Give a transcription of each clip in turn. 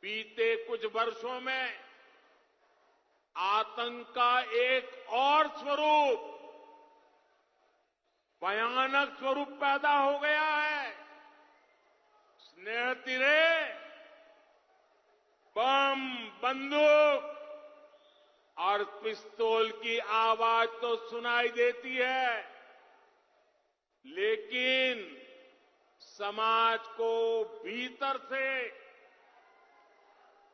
बीते कुछ वर्षों में आतंक का एक और स्वरूप, भयानक स्वरूप पैदा हो गया है। स्नेहतिरे, बम, बंदूक और पिस्तौल की आवाज तो सुनाई देती है, लेकिन समाज को भीतर से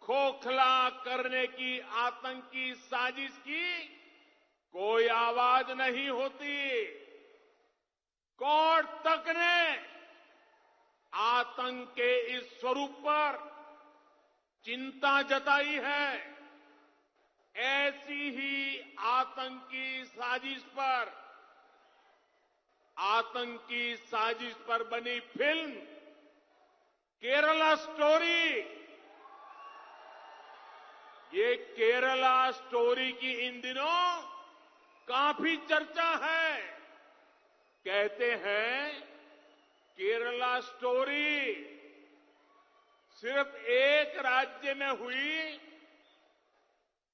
खोखला करने की आतंकी साजिश की कोई आवाज नहीं होती। कोर्ट तक ने आतंक के इस स्वरूप पर चिंता जताई है। ऐसी ही आतंकी साजिश पर बनी फिल्म केरला स्टोरी, ये केरला स्टोरी की इन दिनों काफी चर्चा है। कहते हैं केरला स्टोरी सिर्फ एक राज्य में हुई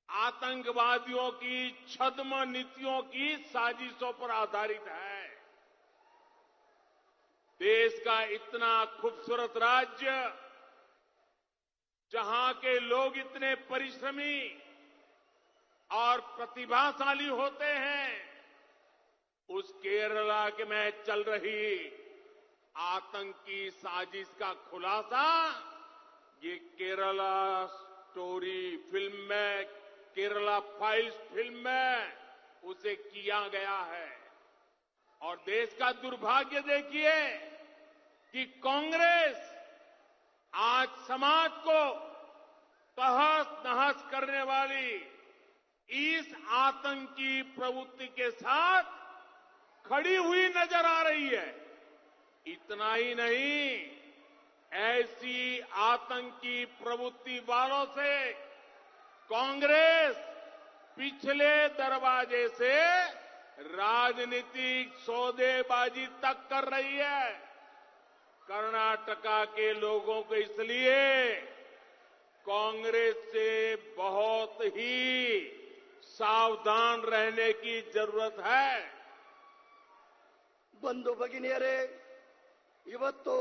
आतंकवादियों की छद्म नीतियों की साजिशों पर आधारित है। देश का इतना खूबसूरत राज्य, जहां के लोग इतने परिश्रमी और प्रतिभाशाली होते हैं, उस केरला में चल रही आतंकी साजिश का खुलासा ये केरला स्टोरी फिल्म में, केरला फाइल्स फिल्म में उसे किया गया है। और देश का दुर्भाग्य देखिए कि कांग्रेस आज समाज को तहस नहस करने वाली इस आतंकी प्रवृत्ति के साथ खड़ी हुई नजर आ रही है। इतना ही नहीं, ऐसी आतंकी प्रवृत्ति वालों से कांग्रेस पिछले दरवाजे से राजनीतिक सौदेबाजी तक कर रही है। कर्नाटका के लोगों को इसलिए कांग्रेस से बहुत ही सावधान रहने की जरूरत है। ಬಂಧು ಭಗಿನಿಯರೇ, ಇವತ್ತು